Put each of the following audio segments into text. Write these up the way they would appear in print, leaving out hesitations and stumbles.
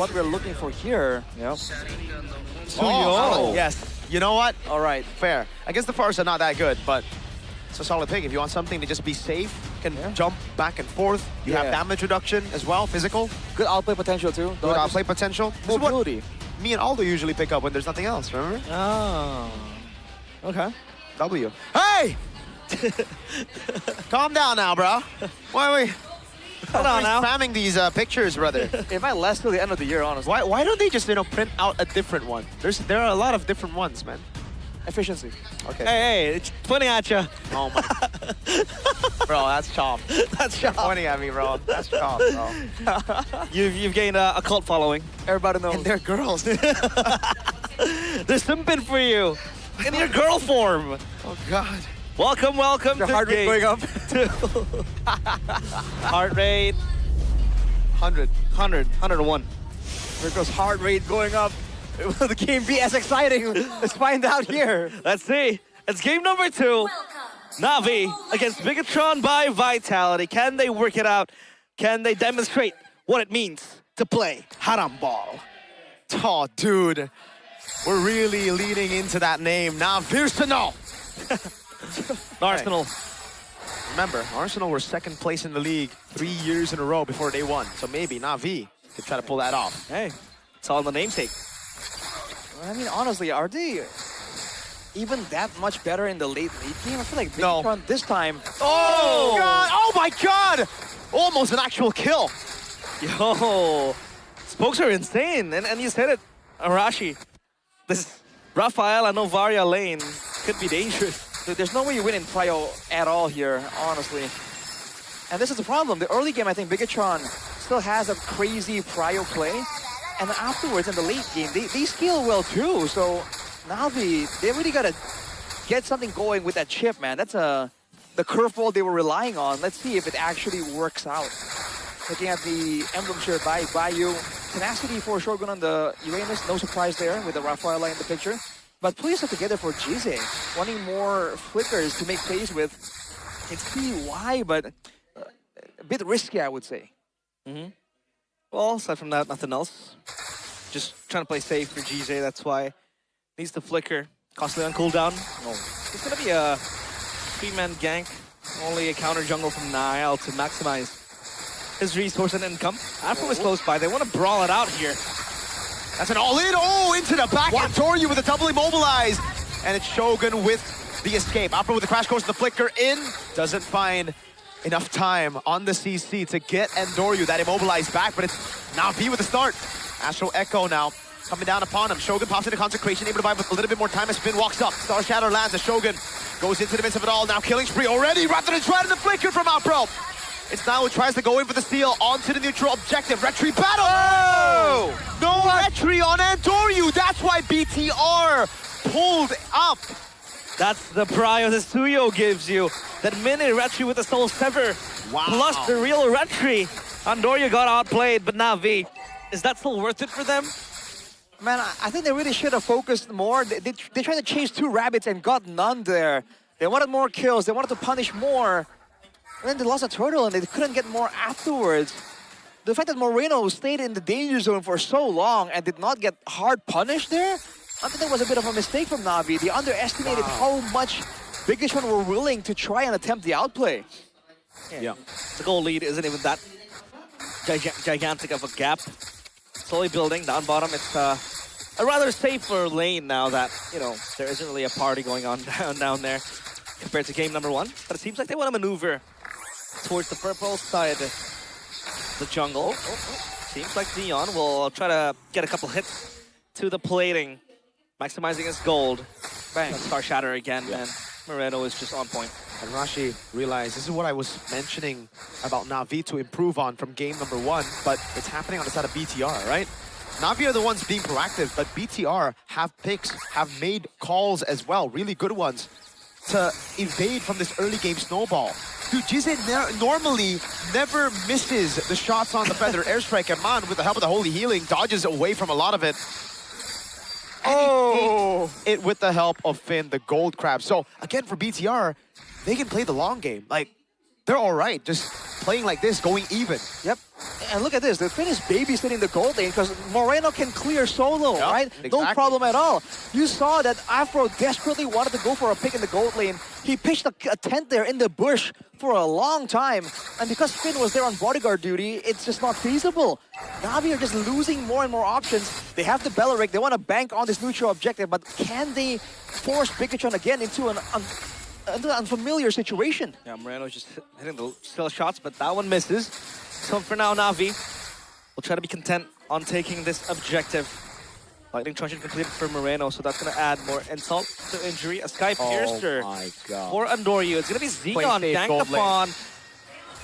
what we're looking for here. Yep. Oh, yes. You know what? All right. Fair. I guess the forests are not that good, but it's a solid pick. If you want something to just be safe, can jump back and forth. You have damage reduction as well, physical. Good outplay potential too. Good outplay potential. This is what Mobility. me and Aldo usually pick up when there's nothing else, remember? Oh. Okay. W. Hey! Calm down now, bro. Why are we Hold on now. spamming these pictures, brother? It might last till the end of the year, honestly. Why don't they just, print out a different one? There are a lot of different ones, man. Efficiency. Okay. Hey, it's pointing at you. Oh my. Bro, that's chop. That's You're pointing at me, bro. That's chop, bro. You've gained a cult following. Everybody knows. And they're girls. They're simping for you in your girl form. Oh God. Welcome Your to heart rate going up. Heart rate 100. 101. There goes heart rate going up. Will the game be as exciting? Let's find out here. Let's see. It's game number 2. Navi against Bigetron by Vitality. Can they work it out? Can they demonstrate what it means to play Haram Ball? Oh, dude. We're really leaning into that name now. Arsenal. Arsenal. Remember, Arsenal were second place in the league 3 years in a row before they won. So maybe Navi could try to pull that off. Hey, it's all in the namesake. I mean, honestly, are they even that much better in the late game? I feel like Bigetron this time. Oh, God. Oh, my God. Almost an actual kill. Yo, spokes are insane. And you said it, Arashi. This Rafael and Novaria lane could be dangerous. Dude, there's no way you win in Prio at all here, honestly. And this is the problem. The early game, I think Bigetron still has a crazy Prio play. And then afterwards, in the late game, they scale well too. So Navi, they really got to get something going with that chip, man. That's the curveball they were relying on. Let's see if it actually works out. Looking at the emblem shirt by Bayou. Tenacity for Shogun on the Uranus. No surprise there with the Rafaela in the picture. But please are together for Jize. Wanting more flickers to make plays with. It's why, but a bit risky, I would say. Well, aside from that, nothing else. Just trying to play safe for GJ, that's why. Needs to flicker. Costly on cooldown. Oh. It's gonna be a 3-man gank. Only a counter jungle from Nile to maximize his resource and income. Afro is close by. They want to brawl it out here. That's an all-in. Oh, into the back. And Toryu with a double immobilize. And it's Shogun with the escape. Afro with the crash course, the flicker in. Doesn't find enough time on the CC to get Endoryu that immobilized back, but it's Navi with the start. Astral Echo now coming down upon him. Shogun pops into Consecration, able to buy with a little bit more time as Spin walks up. Star Shatter lands as Shogun goes into the midst of it all. Now killing spree already, rather than trying to flicker from Afro. It's now who tries to go in for the steal onto the neutral objective. Retry battle! Oh! No retry on Endoryu! That's why BTR pulled up. That's the prio that Suyo gives you. That mini retry with the Soul Sever. Wow. Plus the real retry. Andoria got outplayed, but Navi. Is that still worth it for them? Man, I think they really should have focused more. They tried to chase 2 rabbits and got none there. They wanted more kills. They wanted to punish more. And then they lost a turtle and they couldn't get more afterwards. The fact that Moreno stayed in the danger zone for so long and did not get hard punished there, I think that was a bit of a mistake from Navi. They underestimated how much Bigetron were willing to try and attempt the outplay. Yeah. The goal lead isn't even that gigantic of a gap. Slowly building down bottom. It's a rather safer lane now that, there isn't really a party going on down there compared to game number 1. But it seems like they want to maneuver towards the purple side of the jungle. Seems like Dion will try to get a couple hits to the plating, maximizing his gold. Bang. Star Shatter again, and Moreno is just on point. And Rashi realized this is what I was mentioning about Navi to improve on from game number 1, but it's happening on the side of BTR, right? Navi are the ones being proactive, but BTR have picks, have made calls as well, really good ones, to evade from this early game snowball. Dude, Jize normally never misses the shots on the Feather Airstrike, and Man, with the help of the Holy Healing, dodges away from a lot of it. Oh! It with the help of Finn, the Gold Crab. So, again, for BTR, they can play the long game. Like, they're all right, just playing like this, going even. Yep. And look at this, the Finn is babysitting the gold lane because Moreno can clear solo, Yep, right? exactly. No problem at all. You saw that Afro desperately wanted to go for a pick in the gold lane. He pitched a tent there in the bush for a long time. And because Finn was there on bodyguard duty, it's just not feasible. Navi are just losing more and more options. They have the Belleric, they want to bank on this neutral objective, but can they force Bigetron again into an unfamiliar situation? Yeah, Moreno's just hitting the still shots, but that one misses. So for now, Navi will try to be content on taking this objective. Lightning Truncheon completed for Moreno, so that's going to add more insult to injury. A Sky Piercer my God. for Andoryu. It's going to be Play Xeon safe, danked gold lane. upon.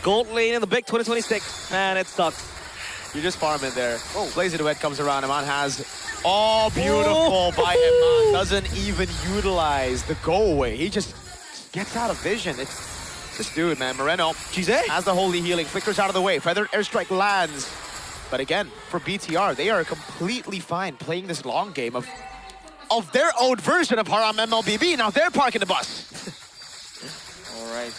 Gold lane in the big 2026. Man, it sucks. You just farm in there. Oh, Blazer Duet comes around. Iman has... Oh, beautiful by Iman. Doesn't even utilize the go away. He just gets out of vision. It's this dude, man. Moreno has the holy healing. Flickers out of the way. Feathered Airstrike lands. But again, for BTR, they are completely fine playing this long game of their own version of Haram MLBB. Now they're parking the bus. All right.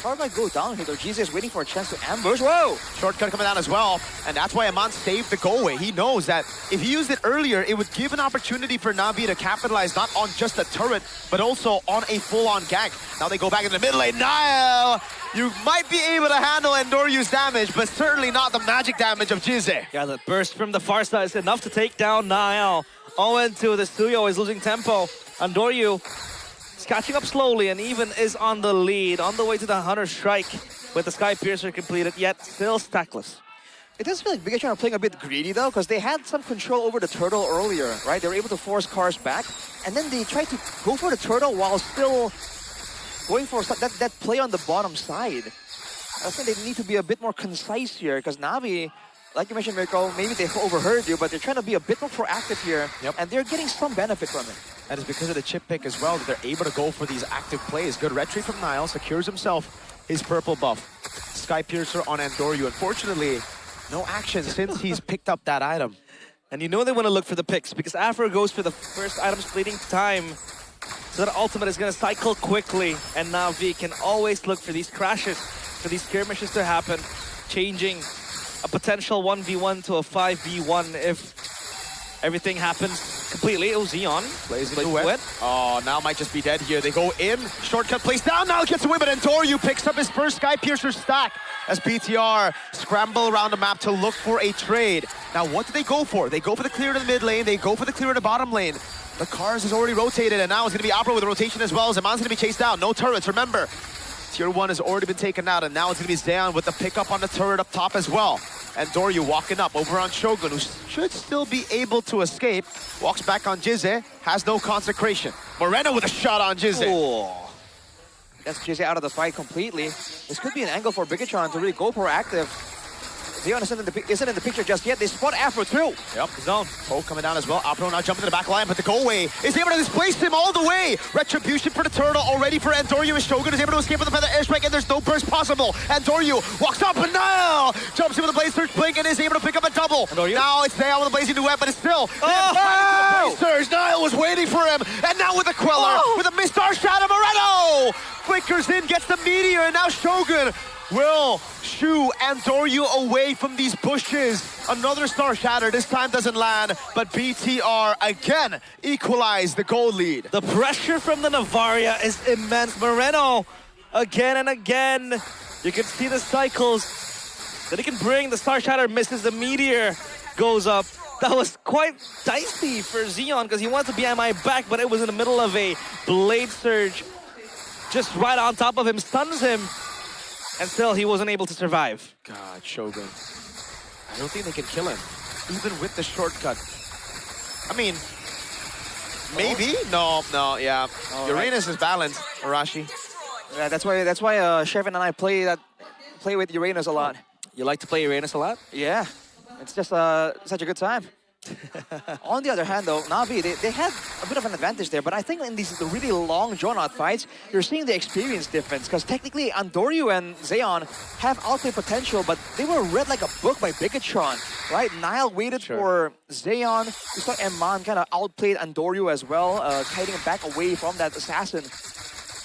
Hard might go down here though. Jesus is waiting for a chance to ambush. Whoa! Shortcut coming down as well, and that's why Aman saved the go away. He knows that if he used it earlier, it would give an opportunity for Navi to capitalize not on just a turret, but also on a full-on gank. Now they go back in the mid lane. Nile, you might be able to handle Endoryu's damage, but certainly not the magic damage of Jize. Yeah, the burst from the far side is enough to take down Niall. 0-2, the Suyo is losing tempo. Andoryu is catching up slowly and even is on the lead, on the way to the Hunter Strike with the Sky Piercer completed, yet still stackless. It does feel like Bigetron are playing a bit greedy though, because they had some control over the turtle earlier, right? They were able to force cars back, and then they tried to go for the turtle while still going for that play on the bottom side. I think they need to be a bit more concise here, because Navi, like you mentioned, Mirko, maybe they overheard you, but they're trying to be a bit more proactive here, and they're getting some benefit from it. That is because of the chip pick as well, that they're able to go for these active plays. Good retreat from Nile, secures himself his purple buff. Sky Piercer on Andoryu. Unfortunately, no action since he's picked up that item. And you know they want to look for the picks, because Afro goes for the first item splitting time, so that ultimate is going to cycle quickly, and Navi can always look for these crashes, for these skirmishes to happen, changing a potential 1v1 to a 5v1 if everything happens completely. Oh, Xeon Plays into into it. Oh, now might just be dead here. They go in, shortcut plays down, now gets away, but Andoryu picks up his first Sky Piercer stack as BTR scramble around the map to look for a trade. Now, what do they go for? They go for the clear to the mid lane, they go for the clear to the bottom lane. The cars has already rotated, and now it's going to be Opera with a rotation as well. Zaman's going to be chased down. No turrets, remember. Tier 1 has already been taken out, and now it's going to be Zayan with the pickup on the turret up top as well. And Andoryu walking up over on Shogun, who should still be able to escape. Walks back on Jize, has no consecration. Moreno with a shot on Jize. Oh. That's Jize out of the fight completely. This could be an angle for Bigetron to really go proactive. Zeon isn't in the picture just yet. They spot Afro too. Yep, zone. Poke coming down as well. Opro now jumping to the back line, but the go away is able to displace him all the way. Retribution for the turtle already for Andoryu, as Shogun is able to escape with the feather airstrike, and there's no burst possible. Andoryu walks up, and Nile jumps in with the blaze surge blink and is able to pick up a double. Andoryu? Now it's Nile with the blazing duet, but it's still. Oh! Surge. Nile was waiting for him, and now with the Queller, with a missed star shadow, Moreno flickers in, gets the meteor, and now Shogun will shoo Andoryu away from these bushes. Another Star Shatter, this time doesn't land, but BTR again equalize the goal lead. The pressure from the Navaria is immense. Moreno, again and again. You can see the cycles that he can bring. The Star Shatter misses, the Meteor goes up. That was quite dicey for Xeon because he wanted to be MI back, but it was in the middle of a Blade Surge. Just right on top of him, stuns him. And still, he wasn't able to survive. God, Shogun. I don't think they can kill him, even with the shortcut. I mean, maybe? No, yeah. Uranus is balanced, Arashi. Yeah, that's why Shevin and I play with Uranus a lot. You like to play Uranus a lot? Yeah, it's just such a good time. On the other hand, though, Navi, they had a bit of an advantage there, but I think in these really long, drawn-out fights, you're seeing the experience difference, because technically, Andoryu and Zayon have outplay potential, but they were read like a book by Bigetron, right? Nile waited for Zayon. We saw Eman kind of outplayed Andoryu as well, kiting him back away from that assassin.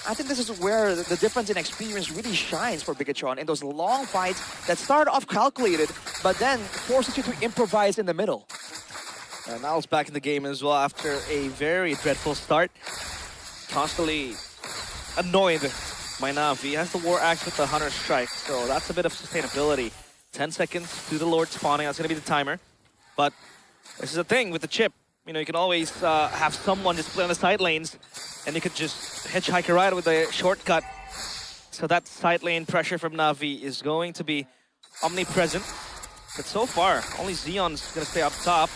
I think this is where the difference in experience really shines for Bigetron in those long fights that start off calculated, but then forces you to improvise in the middle. And Niall's back in the game as well after a very dreadful start. Constantly annoyed by Navi. He has the War Axe with the Hunter Strike, so that's a bit of sustainability. 10 seconds to the Lord spawning, that's going to be the timer. But this is the thing with the chip. You know, you can always have someone just play on the side lanes, and you could just hitchhike a ride with a shortcut. So that side lane pressure from Navi is going to be omnipresent. But so far, only Xeon's going to stay up top.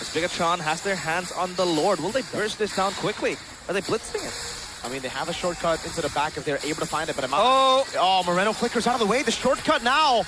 As Bigetron has their hands on the Lord. Will they burst this down quickly? Are they blitzing it? I mean, they have a shortcut into the back if they're able to find it, but oh, Moreno flickers out of the way. The shortcut now.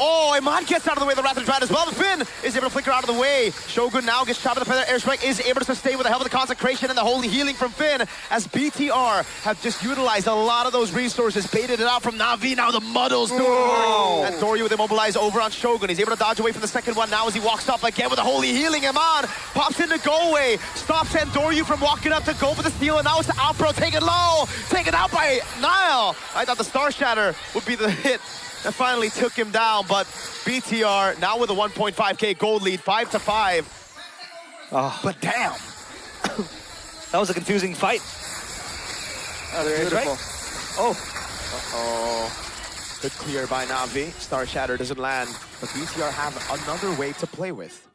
Oh, Iman gets out of the way of the Wrath of Dread as well. The Finn is able to flicker out of the way. Shogun now gets trapped in the Feather Airstrike, is able to sustain with the help of the Consecration and the Holy Healing from Finn, as BTR have just utilized a lot of those resources, baited it out from Navi. Now the muddles do it. And Doryu with immobilize over on Shogun. He's able to dodge away from the second one now as he walks up again with the Holy Healing. Iman pops into go away, stops and Doryu from walking up to go for the steal, and now it's the Outbro taken low, taken out by Niall. I thought the Star Shatter would be the hit that finally took him down, but BTR now with a 1.5k gold lead, 5-5. Oh. But damn. That was a confusing fight. Oh, beautiful. Oh. Uh-oh. Good clear by Navi. Star Shatter doesn't land, but BTR have another way to play with.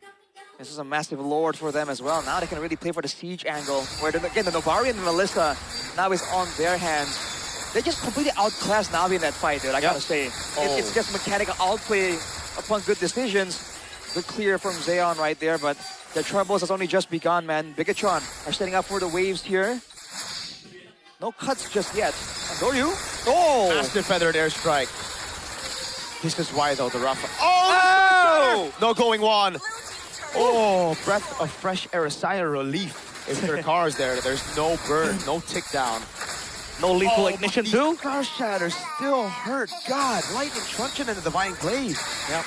This is a massive Lord for them as well. Now they can really play for the siege angle, where again, the Novari and Melissa now is on their hands. They just completely outclassed Navi in that fight, dude, I gotta say. It's just mechanical outplay upon good decisions. Good clear from Xeon right there, but their troubles has only just begun, man. Bigetron are setting up for the waves here. No cuts just yet. And Doryu. Oh! Master Feathered Airstrike. This is why, though, the rough... Oh! No going one. Oh, breath of fresh air, a sigh of relief. If their cars there, there's no burn, no tick down. No lethal ignition too? Star Shatter still hurt. God, Lightning Truncheon and the Divine Glaive. Yep.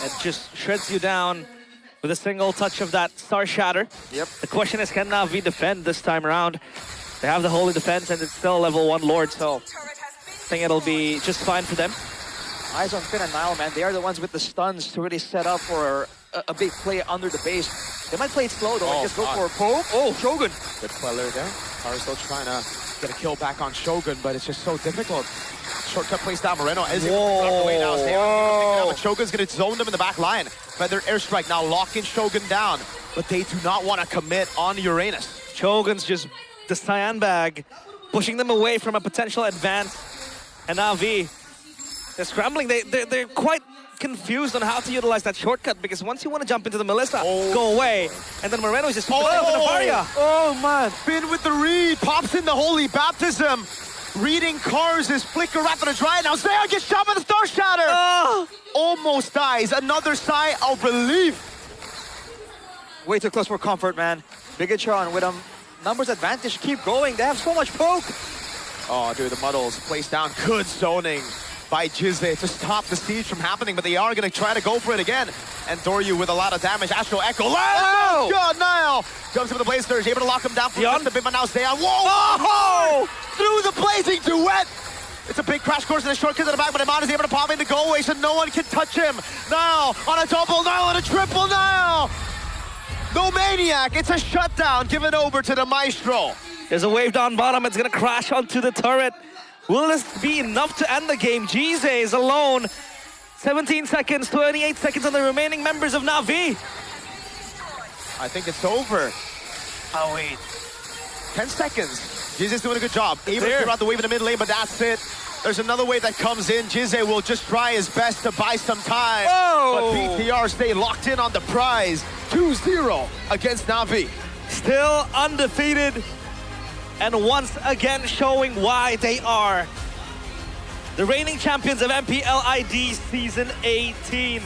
It just shreds you down with a single touch of that Star Shatter. Yep. The question is, can Navi defend this time around? They have the Holy Defense and it's still level 1 Lord, so I think it'll be just fine for them. Eyes on Finn and Niall, man. They are the ones with the stuns to really set up for a big play under the base. They might play it slow though, and just go for a poke. Oh, Shogun. Good queller there. Carsdale trying to get a kill back on Shogun, but it's just so difficult. Shortcut plays down Moreno. Is it away now? Now, but Shogun's going to zone them in the back line. Feather Airstrike now locking Shogun down, but they do not want to commit on Uranus. Shogun's just the cyan bag, pushing them away from a potential advance. And Navi, they're scrambling. They're quite confused on how to utilize that shortcut, because once you want to jump into the Melissa, go away, and then Moreno's just Oh man, Finn with the read, pops in the Holy Baptism, reading cars is flicker rapid and dry. Now Xeon gets shot by the Star Shatter. Almost dies. Another sigh of relief. Way too close for comfort, man. Bigetron with a numbers advantage, keep going. They have so much poke. Oh, dude, the muddles placed down. Good zoning by Jizze to stop the siege from happening, but they are going to try to go for it again. And Doryu with a lot of damage. Astro Echo. Oh! God, Niall jumps into the Blaze Surge, able to lock him down for just a bit, but now Xeon. Whoa! Through the blazing duet. It's a big crash course in the shortcut to the back, but Iman is able to pop into go away, so no one can touch him. Niall on a double, Niall on a triple, Niall. No Maniac. It's a shutdown given over to the Maestro. There's a wave down bottom. It's going to crash onto the turret. Will this be enough to end the game? Jizze is alone. 17 seconds, 28 seconds on the remaining members of Navi. I think it's over. Oh, wait. 10 seconds. Jizze's doing a good job. Able to clear out the wave in the mid lane, but that's it. There's another wave that comes in. Jizze will just try his best to buy some time. But BTR stay locked in on the prize. 2-0 against Navi. Still undefeated. And once again showing why they are the reigning champions of MPLID Season 18.